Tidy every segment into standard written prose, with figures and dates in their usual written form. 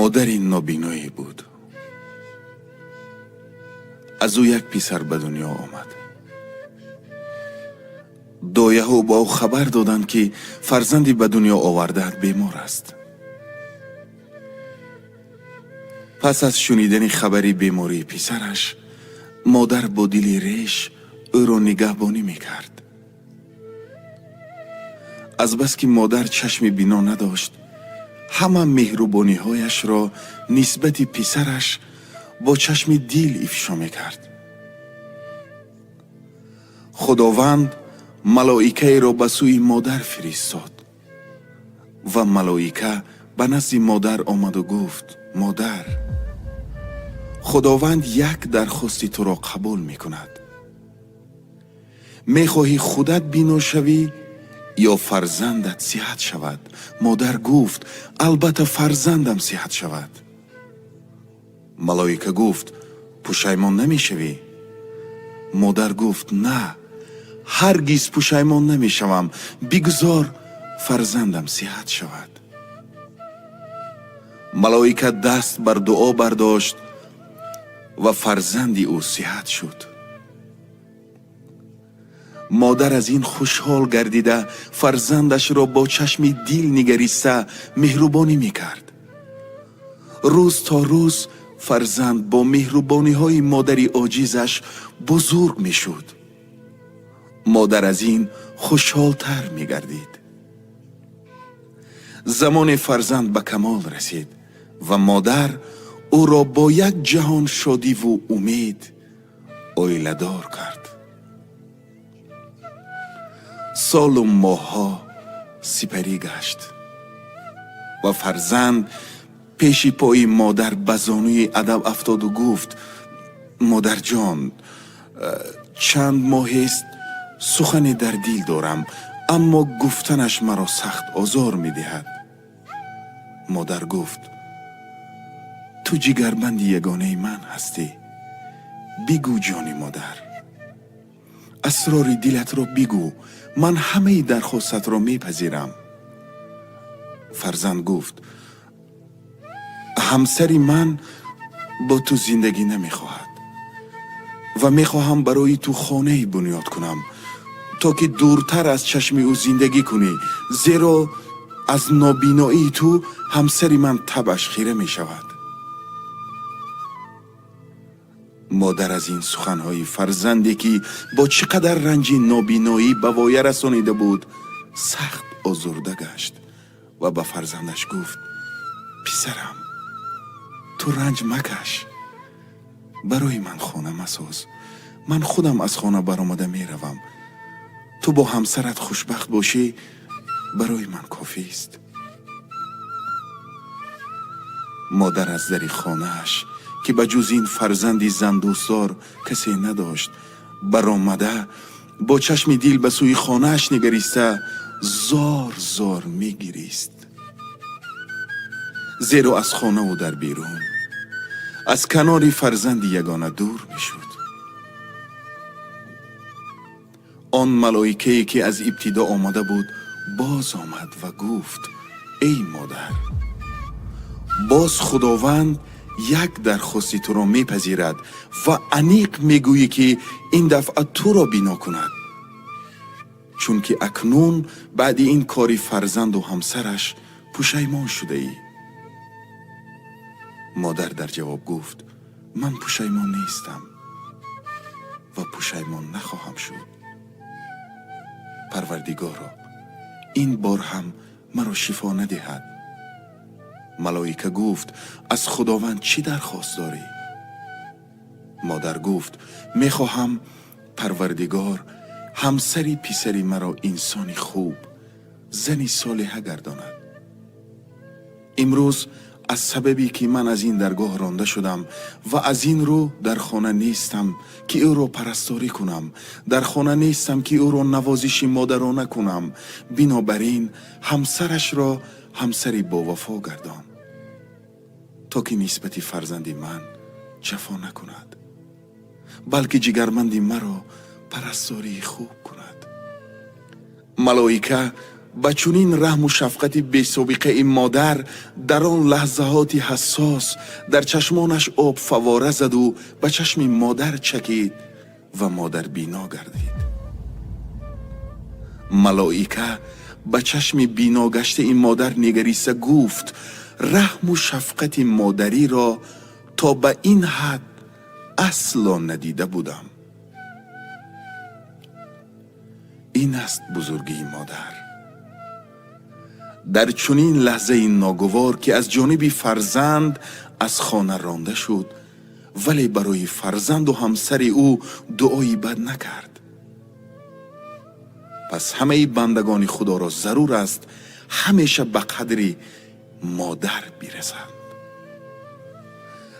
مادری نابینایی بود. از او یک پسر به دنیا آمد. دایه ها با او خبر دادند که فرزندی به دنیا آورده‌ات بیمار است. پس از شنیدن خبری بیماری پسرش، مادر با دل ریش او را نگهبانی میکرد. از بس که مادر چشم بینا نداشت، همه مهربانی هایش را نسبت پسرش با چشم دل افشا میکرد. خداوند ملائکه را به سوی مادر فرستاد و ملائکه به نزد مادر آمد و گفت: مادر، خداوند یک درخواست تو را قبول میکند. میخواهی خودت بینا شوی یا فرزندت صحت شود؟ مادر گفت: البته فرزندم صحت شود. ملائکه گفت: پشیمان نمیشوی؟ مادر گفت: نه، هرگز پشیمان نمیشوم، بگذار فرزندم صحت شود. ملائکه دست بر دعا برداشت و فرزندی او صحت شد. مادر از این خوشحال گردیده فرزندش را با چشم دل نگریسته مهربانی میکرد. روز تا روز فرزند با مهربانی های مادری عاجزش بزرگ میشد. مادر از این خوشحال تر میگردید. زمان فرزند به کمال رسید و مادر او را با یک جهان شادی و امید عائله دار کرد. سال و ماه‌ها سپری گشت و فرزند پیش پای مادر به زانوی ادب افتاد و گفت: مادر جان، چند ماه است سخنی در دل دارم، اما گفتنش مرا سخت آزار می دهد. مادر گفت: تو جگربند یگانه من هستی، بگو جانی مادر، اسرار دلت را بگو، من همه درخواست را میپذیرم. فرزند گفت: همسری من با تو زندگی نمیخواهد و میخواهم برای تو خانه بنیاد کنم تا که دورتر از چشم او زندگی کنی، زیرا از نابینایی تو همسری من تبش خیره میشود. مادر از این سخنهای فرزندی که با چقدر رنج نابینایی به وایه رسانیده بود سخت آزرده گشت و به فرزندش گفت: پسرم، تو رنج مکش، برای من خانه مساز، من خودم از خانه برآمده می روم. تو با همسرت خوشبخت باشی برای من کافی است. مادر از در خانه‌اش که به جز این فرزندی زن دوستار کسی نداشت برآمده، با چشم دل به سوی خانه‌اش نگریسته زار زار میگریست، زیرا از خانه و در بیرون از کنار فرزند یگانه دور میشد. آن ملائکه‌ای که از ابتدا آمده بود باز آمد و گفت: ای مادر، باز خداوند یک درخواست تو را میپذیرد و انیق میگویی که این دفعه تو را بینا کند، چون که اکنون بعد این کاری فرزند و همسرش پشیمان شده ای. مادر در جواب گفت: من پشیمان نیستم و پشیمان نخواهم شد. پروردگارا، این بار هم مرا شفا ندهد. ملائکه گفت: از خداوند چی درخواست داری؟ مادر گفت: میخواهم پروردگار همسری پسری مرا انسانی خوب، زنی صالحه گرداند. امروز از سببی که من از این درگاه رانده شدم و از این رو در خانه نیستم که او را پرستاری کنم، در خانه نیستم که او را نوازش مادرانه کنم، بنابراین همسرش را همسری با وفا گردان تا که نسبت فرزندی من جفا نکند، بلکه جگرمندی مرا پرستاری خوب کند. ملائکه با چنین رحم و شفقت بی سابقه این مادر در آن لحظات حساس در چشمانش آب فواره زد و به چشم مادر چکید و مادر بینا گردید. ملائکه به چشم بینا گشته این مادر نگریسته گفت رحم و شفقت مادری را تا به این حد اصلا ندیده بودم. این است بزرگی مادر. در چنین لحظه ناگوار که از جانب فرزند از خانه رانده شد، ولی برای فرزند و همسر او دعایی بد نکرد. پس همه بندگان خدا را ضرور است همیشه به قدر مادر برسند.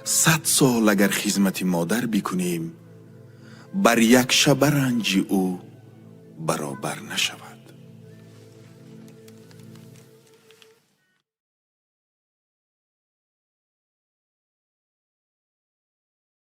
100 سال اگر خدمت مادر بکنیم، بر یک شب رنج او برابر نشود.